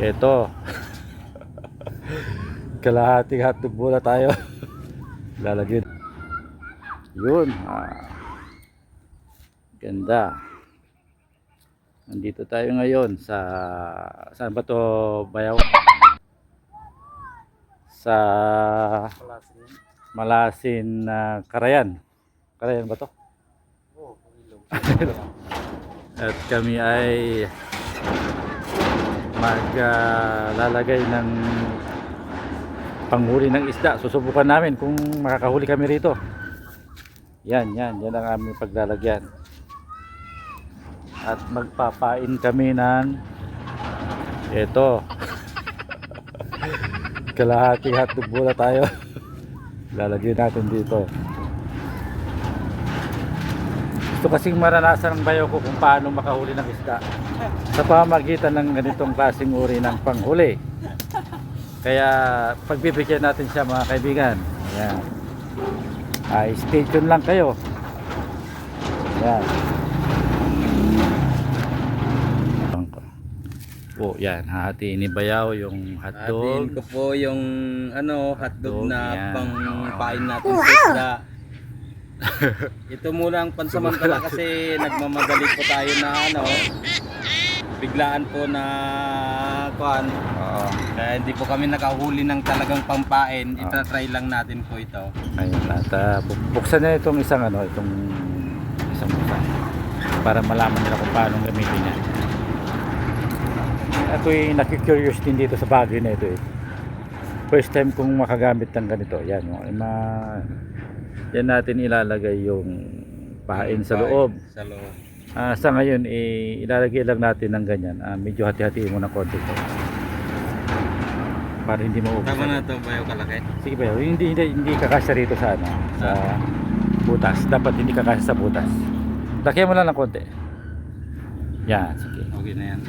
Ito, kalahating hotdog muna tayo. Lalagyan. Yun. Ganda. Nandito tayo ngayon sa saan ba to, Bayaw? Sa Malasin na Carayan. Carayan ba to? Oo, At kami ay maglalagay ng panghuli ng isda. Susubukan namin kung makakahuli kami rito. Yan ang aming paglalagyan. At magpapain kami ng ito. Kalahating hotdog muna tayo. Lalagyan natin dito. Gusto kasing maranasan ng bayo ko kung paano makahuli ng isda sa pamamagitan ng ganitong klaseng uri ng panghuli. Kaya pagbibigyan natin siya, mga kaibigan. Ayan. Stay tuned lang kayo. Ayan. Oh, yan. Hahatiin ni Bayaw yung hotdog. Hatiin ko po yung hotdog na yan. pangpain natin sa isda. Ito muna ang pansamantala kasi nagmamadali po tayo na biglaan po na kuan. Kaya hindi po kami nakahuli ng talagang pampain. Itatry lang natin po ito. Ayun, at buksan na itong isang itong isang buksan para malaman nila kung paano gamitin niya. Ako'y nakikurious din dito sa bagay na ito eh. First time kong makagamit ng ganito. Yan, yan natin ilalagay yung pain sa loob. Sa loob. Sa ngayon ilalagay lang natin ng ganyan. Medyo hati-hatiin mo ng konti to. Para hindi maubos. Tama na ito, Bayaw, kalaki? Sige Bayaw, hindi kakasya rito sa sa butas. Dapat hindi kakasya sa butas. Lagyan mo lang ng konti. Yan, sige. Okay na yan.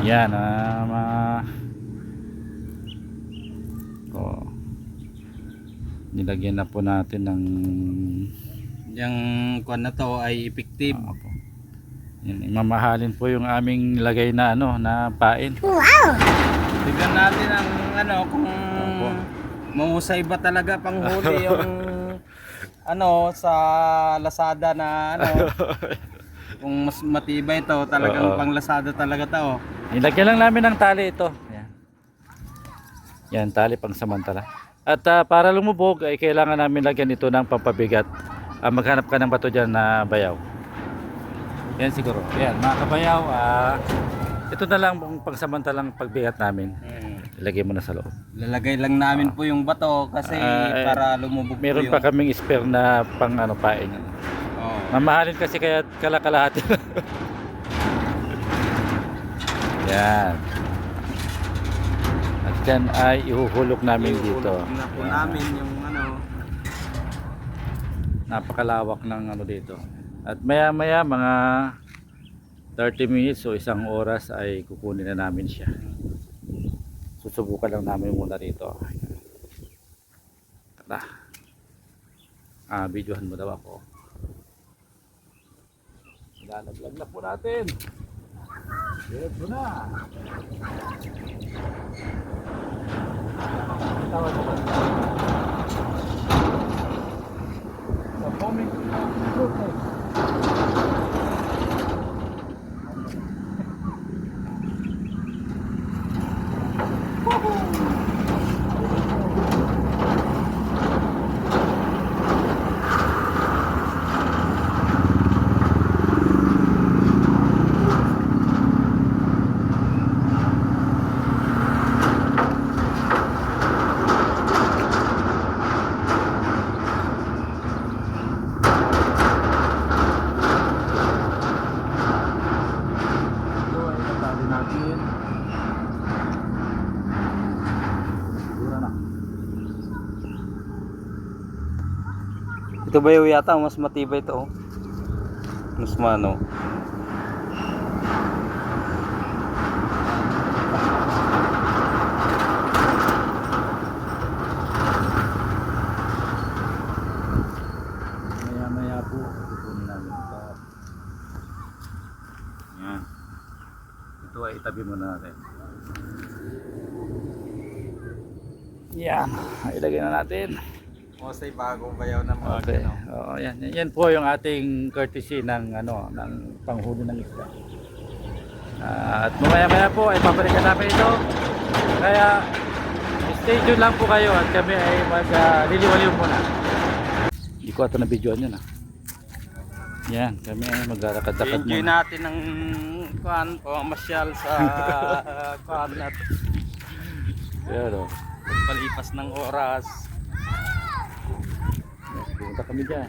Yan, nilagyan na po natin ng Yung kuan na to ay effective. yan, imamahalin po yung aming lagay na na pain. Wow! Tignan natin ang kung mahusay ba talaga panghuli yung sa Lazada na kung mas matibay ito, talagang pang Lazada talaga to. Nilagyan lang namin ng tali ito. Yan, tali pang samantala. At para lumubog ay kailangan namin lagyan ito ng pampabigat. Maghanap ka ng bato dyan na Bayaw. Yan siguro. Yan, mga kabayaw, ito na lang ang pangsamantalang pagbigat namin. Ilagay mo na sa loob. Lalagay lang namin po yung bato kasi para lumubog po meron yung... pa kaming spare na pang pain. Mamahalin kasi kaya kalakalahati. Yan. At yan ay ihuhulog namin dito. Ihuhulog na po namin yung napakalawak ng dito. At maya maya mga 30 minutes o isang oras ay kukunin na namin siya. Susubukan lang namin muna rito. Tara. Videohan mo daw ako. Lalaglag na po natin. Ito na. Tawag ko ba? Sa moment of truth. Ito ba yung yata mas matibay ito? Mas mano. Maya po ipunin namin ito. Yan. Ito ay itabi muna natin. Yan, ilagay na natin. Mostly bagong bayaw ng mga Okay. Oo, yan. Yan po yung ating courtesy ng ng panghuli ng isda. At mamaya-maya po ay papalikan namin ito. Kaya stay tuned lang po kayo at kami ay magliliwaliw muna. Hindi ko ito na videoan yun. Yan, kami ay maglalakad-lakad enjoy muna. natin ng masyal sa kuan natin. Yan o. Palipas ng oras. Pumunta kami dyan.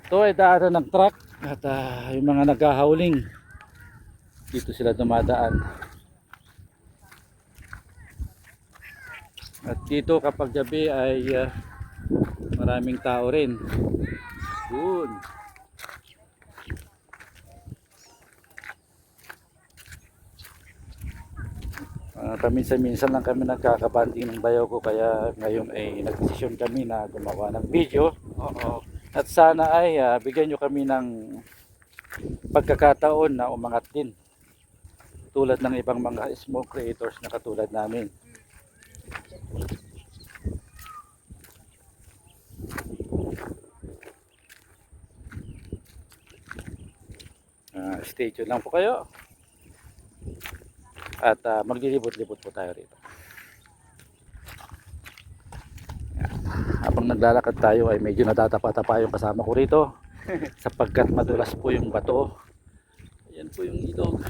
Ito ay daanan ng truck at yung mga naghahauling dito sila dumadaan. At dito kapag gabi ay maraming tao rin. Yun. Paminsan-minsan lang kami nagkakabanding ng bayaw ko, kaya ngayon ay nagdesisyon kami na gumawa ng video. Oo. At sana ay bigyan nyo kami ng pagkakataon na umangat din. Tulad ng ibang mga small creators na katulad namin. Stay tuned lang po kayo. At maglilibot-libot po tayo rito. Yan. Habang naglalakad tayo ay medyo natatapa-tapa yung kasama ko rito sapagkat madulas po yung bato. Ayan po yung ilog.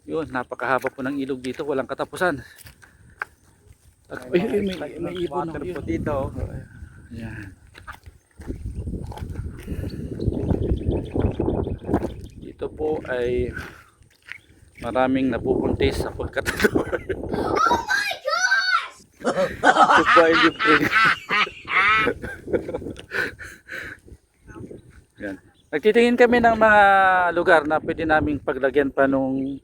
Yun, napakahaba po ng ilog dito, walang katapusan. At may ibon water yun. po dito. Ayan. Dito po ay maraming napupuntis sapagkat oh my gosh! Yan. Nagtitingin kami ng mga lugar na pwede naming paglagyan pa nung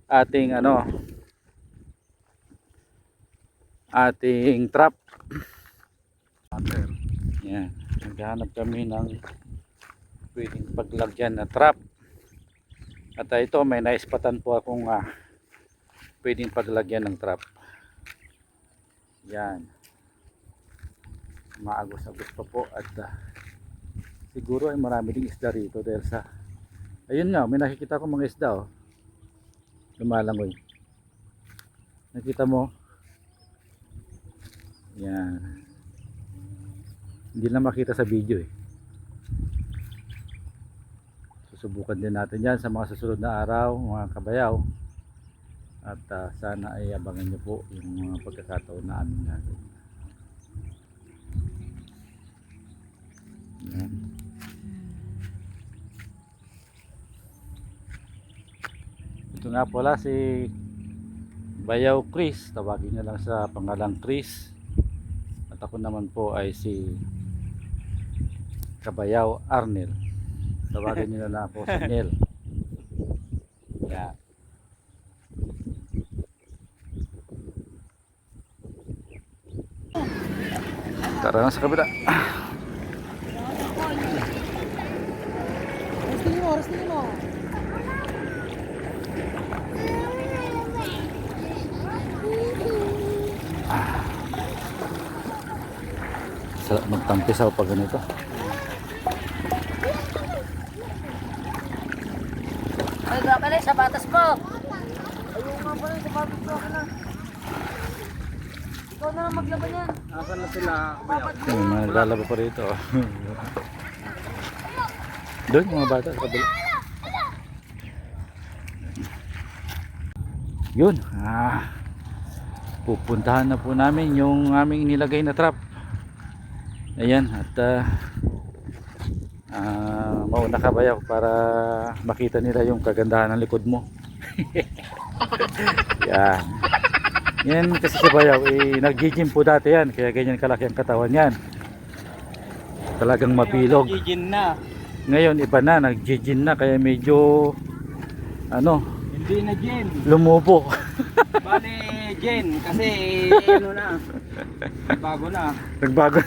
ating ating trap. Yan. Naghahanap kami ng pwedeng paglagyan na trap. At ito may naispatan po akong pwedeng paglagyan ng trap. Yan. Maagos-agos pa po at siguro ay marami ding isda rito dahil sa ayun nga, may nakikita ko mga isda lumalangoy. Nakita mo? Yan. Hindi na makita sa video Susubukan din natin yan sa mga susunod na araw, mga kabayaw. At sana ay abangan nyo po yung mga pagkakataon na aming natin. Yan. Ito nga pala si Bayaw Chris, tawagin nyo lang sa pangalang Chris. At ako naman po ay si Kabayaw Arnel. Tawagin nyo na ako sa Nel. Yan. Tara na sa kabila. Oras mo. Sarap magtampisaw pag ganito. Ay, nga pala, sapatos mo. Ayun nga pala, sapatos mo ako na. Ikaw na lang maglaban yan. Asan na sila? Bayaw? May mga naglalaba pa rito. Doon mga bata sa kabila. Yun. Pupuntahan na po namin yung aming nilagay na trap. Ayan. At mauna ka bayaw para makita nila yung kagandahan ng likod mo. Yan. Yan kasi si bayaw nag-gym po dati yan, kaya ganyan kalaki ang katawan yan. Talagang mapilog. Gigin na. Ngayon iba na, nag-gym na kaya medyo Hindi na gin. lumubo. Bale gin kasi na. Bago na. Nagbago.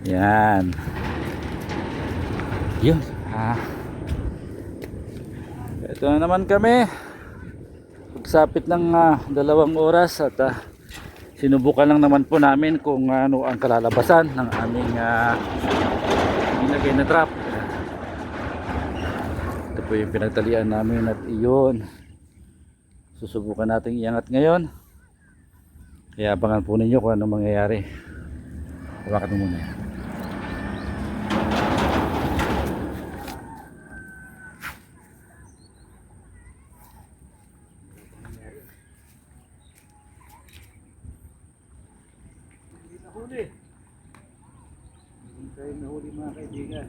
Yan. Yun. Ito na naman kami. Pagsapit ng 2 oras at sinubukan lang naman po namin kung ano ang kalalabasan ng aming nilagay na trap. Ito po yung pinagtalian namin at iyon. Susubukan natin iangat ngayon. Kaya abangan po ninyo kung ano mangyayari. Hawakan mo muna yan. Huli. Hindi tayo nahuli mga kaibigan.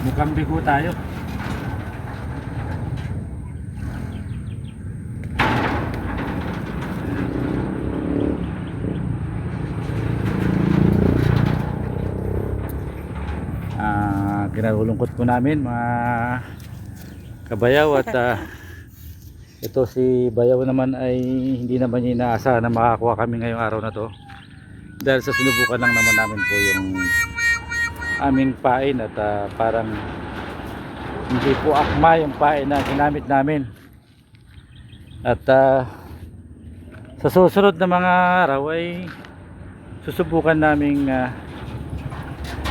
Mukhang bigo tayo. Ginagulungkot po namin mga kabayaw at ito si Bayaw naman ay hindi naman niya inaasahan na makakuha kami ngayong araw na to dahil sa sinubukan lang naman namin po yung aming pain at parang hindi po akma yung pain na ginamit namin at sa susunod na mga araw ay susubukan naming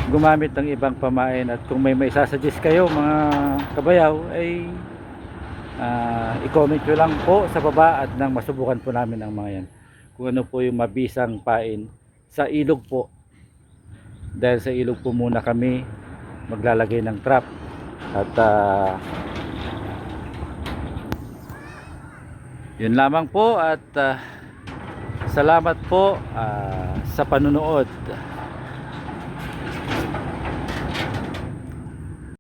gumamit ng ibang pamain at kung may maisasuggest kayo mga kabayaw ay i-comment nyo lang po sa baba at nang masubukan po namin ang mga yan kung ano po yung mabisang pain sa ilog po dahil sa ilog po muna kami maglalagay ng trap at yun lamang po at salamat po sa panunood.